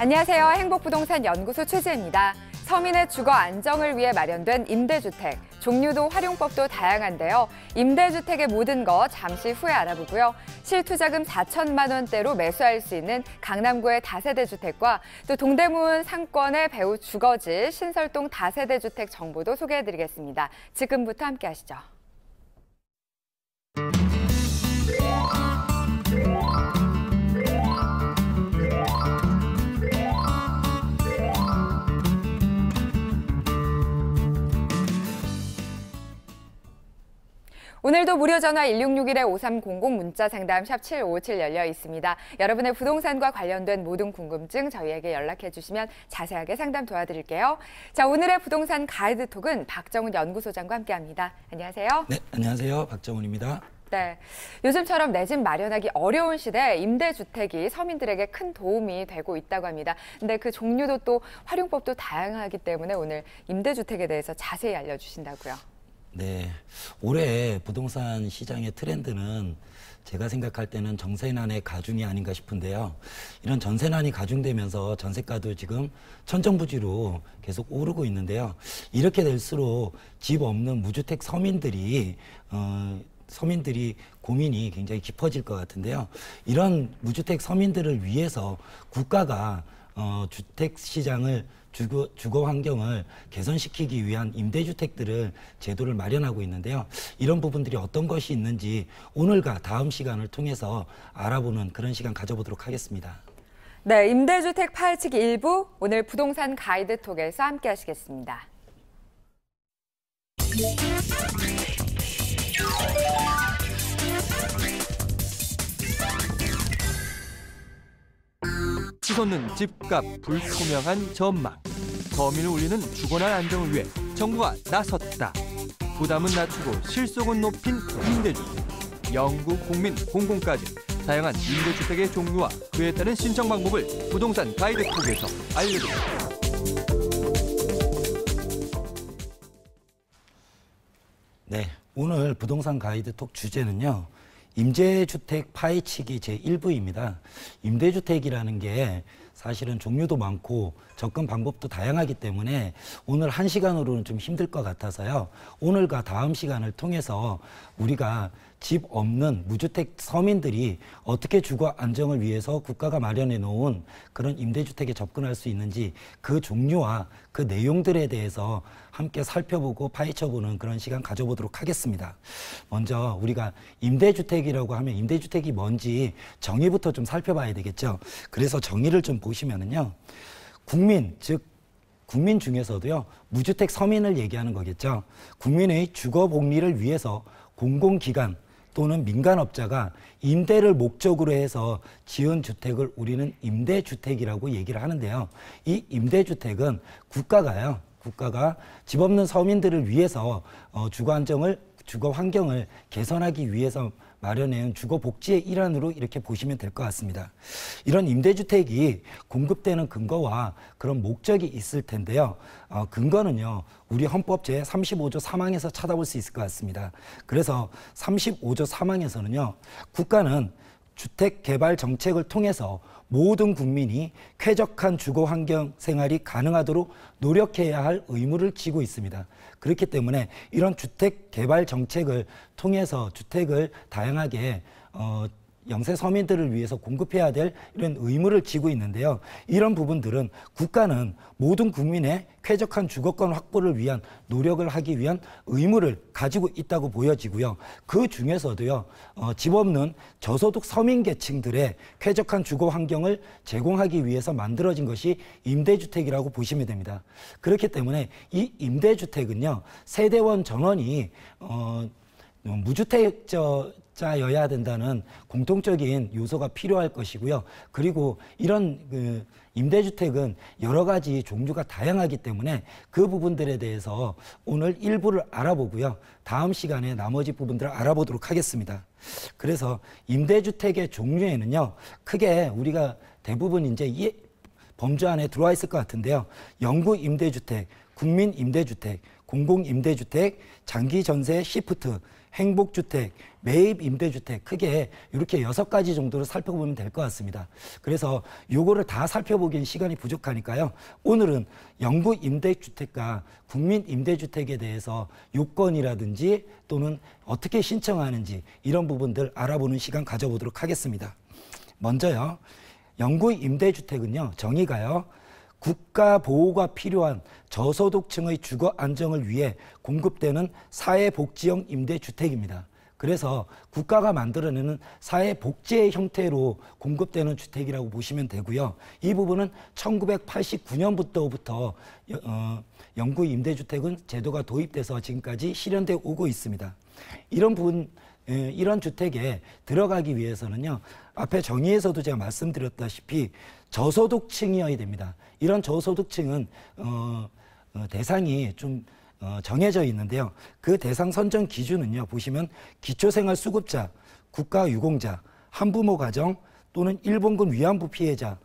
안녕하세요. 행복부동산 연구소 최지혜입니다. 서민의 주거 안정을 위해 마련된 임대주택, 종류도 활용법도 다양한데요. 임대주택의 모든 것 잠시 후에 알아보고요. 실투자금 4천만 원대로 매수할 수 있는 강남구의 다세대 주택과 또 동대문 상권의 배우 주거지 신설동 다세대 주택 정보도 소개해드리겠습니다. 지금부터 함께 하시죠. 오늘도 무료 전화 1661-5300 문자 상담 샵 757 열려 있습니다. 여러분의 부동산과 관련된 모든 궁금증 저희에게 연락해 주시면 자세하게 상담 도와드릴게요. 자, 오늘의 부동산 가이드톡은 박정훈 연구소장과 함께합니다. 안녕하세요. 네, 안녕하세요. 박정훈입니다. 네, 요즘처럼 내 집 마련하기 어려운 시대에 임대주택이 서민들에게 큰 도움이 되고 있다고 합니다. 근데 그 종류도 또 활용법도 다양하기 때문에 오늘 임대주택에 대해서 자세히 알려주신다고요. 네, 올해 부동산 시장의 트렌드는 제가 생각할 때는 전세난의 가중이 아닌가 싶은데요. 이런 전세난이 가중되면서 전세가도 지금 천정부지로 계속 오르고 있는데요. 이렇게 될수록 집 없는 무주택 서민들이 고민이 굉장히 깊어질 것 같은데요. 이런 무주택 서민들을 위해서 국가가 주택 시장을 주거 환경을 개선시키기 위한 임대주택들을 제도를 마련하고 있는데요. 이런 부분들이 어떤 것이 있는지 오늘과 다음 시간을 통해서 알아보는 그런 시간 가져보도록 하겠습니다. 네, 임대주택 파헤치기 1부 오늘 부동산 가이드톡에서 함께 하시겠습니다. 치솟는 집값 불투명한 전망. 서민을 울리는 주거난 안정을 위해 정부가 나섰다. 부담은 낮추고 실속은 높인 임대주택. 영구, 국민, 공공까지 다양한 임대주택의 종류와 그에 따른 신청 방법을 부동산 가이드톡에서 알려드립니다. 네, 오늘 부동산 가이드톡 주제는요. 임대주택 파헤치기 제1부입니다. 임대주택이라는 게 사실은 종류도 많고 접근 방법도 다양하기 때문에 오늘 1시간으로는 좀 힘들 것 같아서요. 오늘과 다음 시간을 통해서 우리가 집 없는 무주택 서민들이 어떻게 주거 안정을 위해서 국가가 마련해 놓은 그런 임대주택에 접근할 수 있는지 그 종류와 그 내용들에 대해서 함께 살펴보고 파헤쳐보는 그런 시간 가져보도록 하겠습니다. 먼저 우리가 임대주택이라고 하면 임대주택이 뭔지 정의부터 좀 살펴봐야 되겠죠. 그래서 정의를 좀 보시면은요. 국민, 즉 국민 중에서도요. 무주택 서민을 얘기하는 거겠죠. 국민의 주거 복리를 위해서 공공기관 또는 민간업자가 임대를 목적으로 해서 지은 주택을 우리는 임대주택이라고 얘기를 하는데요. 이 임대주택은 국가가 집 없는 서민들을 위해서 주거 환경을 개선하기 위해서 마련해온 주거 복지의 일환으로 이렇게 보시면 될 것 같습니다. 이런 임대주택이 공급되는 근거와 그런 목적이 있을 텐데요. 근거는요. 우리 헌법 제35조 3항에서 찾아볼 수 있을 것 같습니다. 그래서 35조 3항에서는요. 국가는 주택 개발 정책을 통해서 모든 국민이 쾌적한 주거 환경 생활이 가능하도록 노력해야 할 의무를 지고 있습니다. 그렇기 때문에 이런 주택 개발 정책을 통해서 주택을 다양하게 영세 서민들을 위해서 공급해야 될 이런 의무를 지고 있는데요. 이런 부분들은 국가는 모든 국민의 쾌적한 주거권 확보를 위한 노력을 하기 위한 의무를 가지고 있다고 보여지고요. 그 중에서도요. 집 없는 저소득 서민 계층들의 쾌적한 주거 환경을 제공하기 위해서 만들어진 것이 임대주택이라고 보시면 됩니다. 그렇기 때문에 이 임대주택은요. 세대원 전원이 무주택자여야 된다는 공통적인 요소가 필요할 것이고요. 그리고 이런 임대주택은 여러 가지 종류가 다양하기 때문에 그 부분들에 대해서 오늘 일부를 알아보고요. 다음 시간에 나머지 부분들을 알아보도록 하겠습니다. 그래서 임대주택의 종류에는요. 크게 우리가 대부분 이제 이 범주 안에 들어와 있을 것 같은데요. 영구 임대주택, 국민 임대주택, 공공 임대주택, 장기 전세 시프트, 행복주택, 매입 임대주택 크게 이렇게 6가지 정도로 살펴보면 될 것 같습니다. 그래서 요거를 다 살펴보기엔 시간이 부족하니까요. 오늘은 영구 임대주택과 국민 임대주택에 대해서 요건이라든지 또는 어떻게 신청하는지 이런 부분들 알아보는 시간 가져보도록 하겠습니다. 먼저요. 영구 임대주택은요. 정의가요. 국가 보호가 필요한 저소득층의 주거 안정을 위해 공급되는 사회복지형 임대주택입니다. 그래서 국가가 만들어내는 사회복지의 형태로 공급되는 주택이라고 보시면 되고요. 이 부분은 1989년부터 영구 임대주택은 제도가 도입돼서 지금까지 실현되어 오고 있습니다. 이런 주택에 들어가기 위해서는요. 앞에 정의에서도 제가 말씀드렸다시피 저소득층이어야 됩니다. 이런 저소득층은 대상이 좀 정해져 있는데요. 그 대상 선정 기준은요. 보시면 기초생활수급자, 국가유공자, 한부모 가정 또는 일본군 위안부 피해자,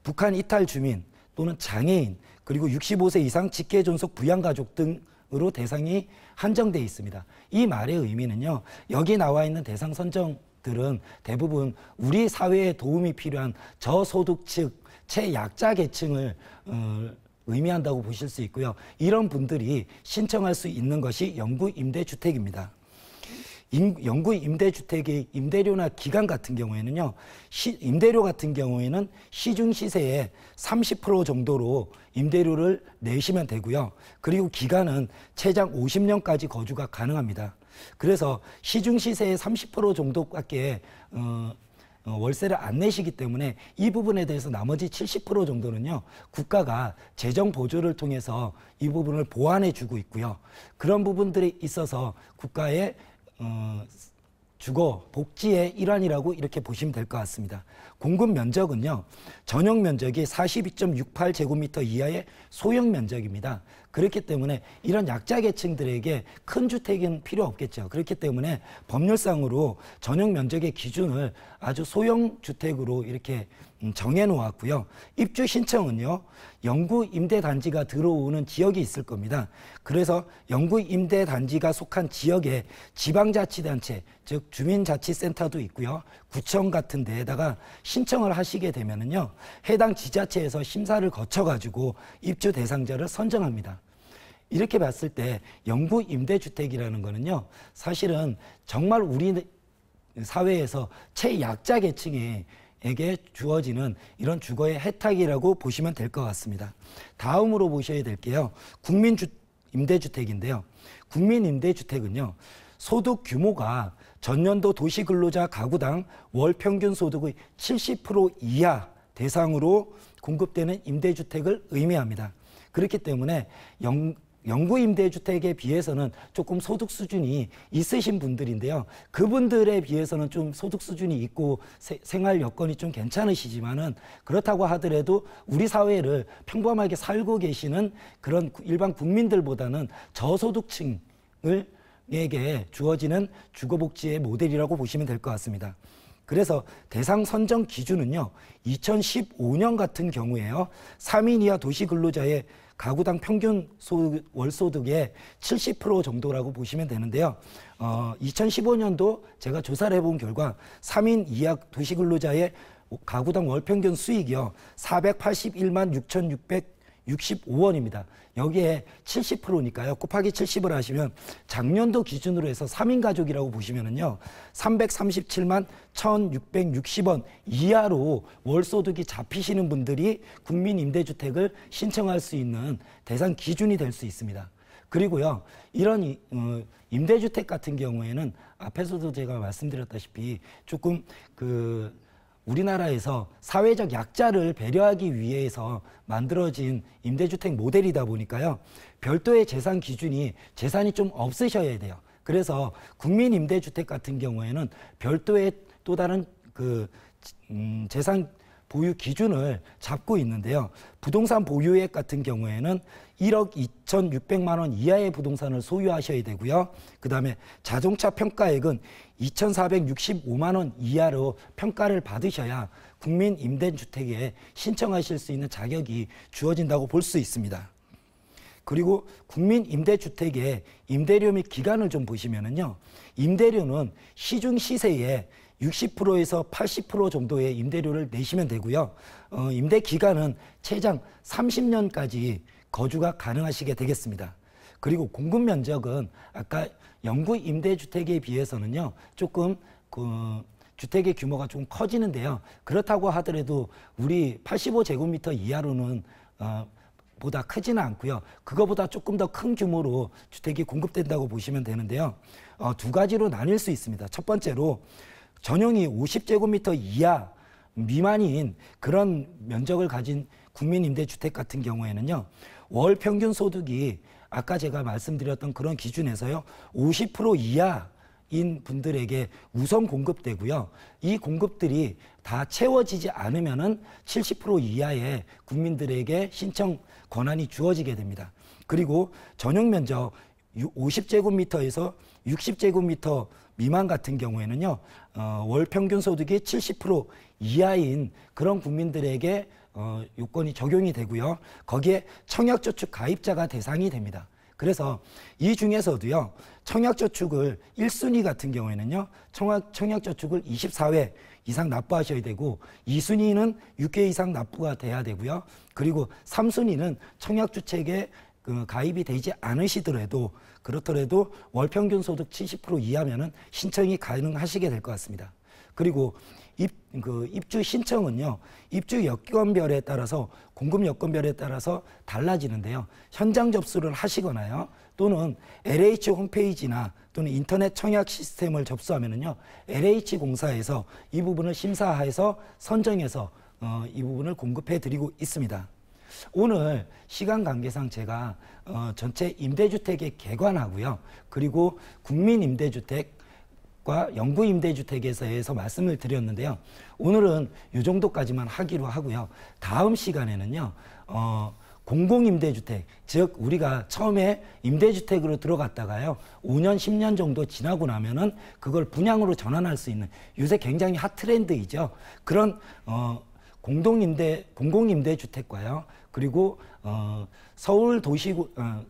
북한 이탈 주민 또는 장애인 그리고 65세 이상 직계존속 부양가족 등으로 대상이 한정돼 있습니다. 이 말의 의미는요. 여기 나와 있는 대상 선정들은 대부분 우리 사회에 도움이 필요한 저소득층, 최약자 계층을 의미한다고 보실 수 있고요. 이런 분들이 신청할 수 있는 것이 영구 임대주택입니다. 영구 임대주택의 임대료나 기간 같은 경우에는요. 임대료 같은 경우에는 시중 시세의 30% 정도로 임대료를 내시면 되고요. 그리고 기간은 최장 50년까지 거주가 가능합니다. 그래서 시중 시세의 30% 정도밖에 월세를 안 내시기 때문에 이 부분에 대해서 나머지 70% 정도는요. 국가가 재정 보조를 통해서 이 부분을 보완해 주고 있고요. 그런 부분들이 있어서 국가의 주거 복지의 일환이라고 이렇게 보시면 될 것 같습니다. 공급 면적은요. 전용 면적이 42.68제곱미터 이하의 소형 면적입니다. 그렇기 때문에 이런 약자 계층들에게 큰 주택은 필요 없겠죠. 그렇기 때문에 법률상으로 전용 면적의 기준을 아주 소형 주택으로 이렇게 정해 놓았고요. 입주 신청은요. 영구 임대단지가 들어오는 지역이 있을 겁니다. 그래서 영구 임대단지가 속한 지역에 지방자치단체, 즉 주민자치센터도 있고요. 구청 같은 데에다가 신청을 하시게 되면은요. 해당 지자체에서 심사를 거쳐가지고 입주 대상자를 선정합니다. 이렇게 봤을 때 영구 임대주택이라는 거는요. 사실은 정말 우리 사회에서 최약자 계층에게 주어지는 이런 주거의 혜택이라고 보시면 될 것 같습니다. 다음으로 보셔야 될 게요. 국민임대주택인데요. 국민임대주택은요. 소득 규모가 전년도 도시근로자 가구당 월 평균 소득의 70% 이하 대상으로 공급되는 임대주택을 의미합니다. 그렇기 때문에 영구 임대주택에 비해서는 조금 소득 수준이 있으신 분들인데요. 그분들에 비해서는 좀 소득 수준이 있고 생활 여건이 좀 괜찮으시지만은 그렇다고 하더라도 우리 사회를 평범하게 살고 계시는 그런 일반 국민들보다는 저소득층에게 주어지는 주거복지의 모델이라고 보시면 될 것 같습니다. 그래서 대상 선정 기준은요. 2015년 같은 경우에요. 3인 이하 도시근로자의 가구당 평균 월소득의 70% 정도라고 보시면 되는데요. 2015년도 제가 조사를 해본 결과 3인 이하 도시근로자의 가구당 월평균 수익이요. 481만 6,665원입니다. 여기에 70%니까요. 곱하기 70을 하시면 작년도 기준으로 해서 3인 가족이라고 보시면은요. 337만 1,660원 이하로 월소득이 잡히시는 분들이 국민임대주택을 신청할 수 있는 대상 기준이 될 수 있습니다. 그리고요. 이런 임대주택 같은 경우에는 앞에서도 제가 말씀드렸다시피 조금 우리나라에서 사회적 약자를 배려하기 위해서 만들어진 임대주택 모델이다 보니까요. 별도의 재산 기준이 재산이 좀 없으셔야 돼요. 그래서 국민임대주택 같은 경우에는 별도의 또 다른 재산 보유 기준을 잡고 있는데요. 부동산 보유액 같은 경우에는 1억 2,600만 원 이하의 부동산을 소유하셔야 되고요. 그다음에 자동차 평가액은 2,465만 원 이하로 평가를 받으셔야 국민 임대주택에 신청하실 수 있는 자격이 주어진다고 볼 수 있습니다. 그리고 국민임대주택의 임대료 및 기간을 좀 보시면은요. 임대료는 시중 시세의 60%에서 80% 정도의 임대료를 내시면 되고요. 임대 기간은 최장 30년까지 거주가 가능하시게 되겠습니다. 그리고 공급 면적은 아까 영구 임대주택에 비해서는요. 조금 주택의 규모가 좀 커지는데요. 그렇다고 하더라도 우리 85제곱미터 이하로는 보다 크지는 않고요. 그거보다 조금 더 큰 규모로 주택이 공급된다고 보시면 되는데요. 두 가지로 나뉠 수 있습니다. 첫 번째로 전용이 50제곱미터 이하 미만인 그런 면적을 가진 국민임대주택 같은 경우에는요. 월 평균 소득이 아까 제가 말씀드렸던 그런 기준에서요. 50% 이하인 분들에게 우선 공급되고요. 이 공급들이 다 채워지지 않으면은 70% 이하의 국민들에게 신청 권한이 주어지게 됩니다. 그리고 전용 면적 50제곱미터에서 60제곱미터 미만 같은 경우에는요, 월 평균 소득이 70% 이하인 그런 국민들에게 요건이 적용이 되고요. 거기에 청약저축 가입자가 대상이 됩니다. 그래서 이 중에서도요, 청약저축을 1순위 같은 경우에는요, 청약저축을 24회 이상 납부하셔야 되고, 2순위는 6개 이상 납부가 돼야 되고요. 그리고 3순위는 청약주택에 가입이 되지 않으시더라도 그렇더라도 월 평균 소득 70% 이하면은 신청이 가능하시게 될 것 같습니다. 그리고 입주 신청은요, 입주 여건별에 따라서 공급 여건별에 따라서 달라지는데요. 현장 접수를 하시거나요, 또는 LH 홈페이지나 또는 인터넷 청약 시스템을 접수하면은요, LH 공사에서 이 부분을 심사해서 선정해서 이 부분을 공급해 드리고 있습니다. 오늘 시간 관계상 제가 전체 임대주택에 개관하고요. 그리고 국민임대주택과 영구임대주택에서 말씀을 드렸는데요. 오늘은 이 정도까지만 하기로 하고요. 다음 시간에는요. 공공임대주택, 즉 우리가 처음에 임대주택으로 들어갔다가요. 5년, 10년 정도 지나고 나면은 그걸 분양으로 전환할 수 있는 요새 굉장히 핫 트렌드이죠. 그런 공공임대주택과요. 그리고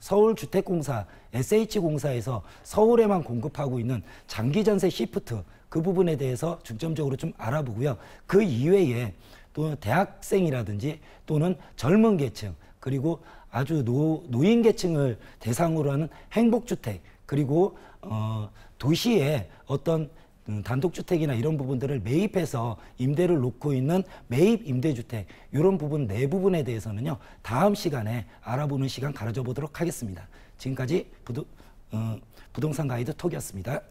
서울주택공사 SH공사에서 서울에만 공급하고 있는 장기전세 시프트 그 부분에 대해서 중점적으로 좀 알아보고요. 그 이외에 또 대학생이라든지 또는 젊은 계층 그리고 아주 노인 계층을 대상으로 하는 행복주택 그리고 도시의 어떤 단독주택이나 이런 부분들을 매입해서 임대를 놓고 있는 매입 임대주택 이런 부분 네 부분에 대해서는요. 다음 시간에 알아보는 시간 가져줘 보도록 하겠습니다. 지금까지 부동산 가이드 톡이었습니다.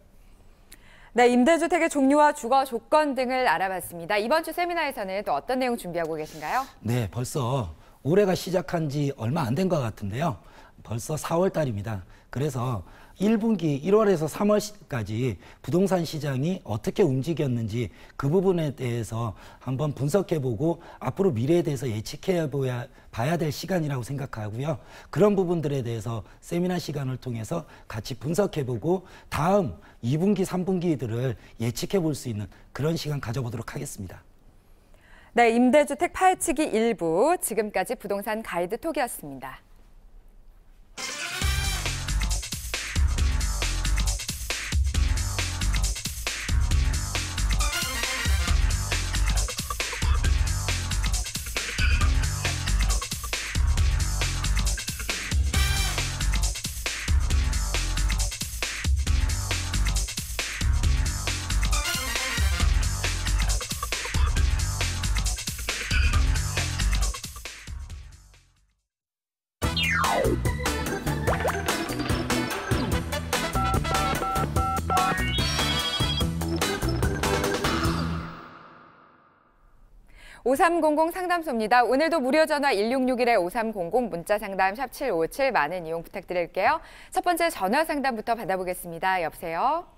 네, 임대주택의 종류와 주거 조건 등을 알아봤습니다. 이번 주 세미나에서는 또 어떤 내용 준비하고 계신가요? 네, 벌써 올해가 시작한 지 얼마 안 된 것 같은데요. 벌써 4월 달입니다. 그래서 1분기 1월에서 3월까지 부동산 시장이 어떻게 움직였는지 그 부분에 대해서 한번 분석해보고 앞으로 미래에 대해서 예측해봐야 될 시간이라고 생각하고요. 그런 부분들에 대해서 세미나 시간을 통해서 같이 분석해보고 다음 2분기, 3분기들을 예측해볼 수 있는 그런 시간 가져보도록 하겠습니다. 네, 임대주택 파헤치기 일부 지금까지 부동산 가이드 톡이었습니다. (5300) 상담소입니다. 오늘도 무료 전화 1661-5300 문자 상담 샵 757 많은 이용 부탁드릴게요. 첫 번째 전화 상담부터 받아보겠습니다. 여보세요?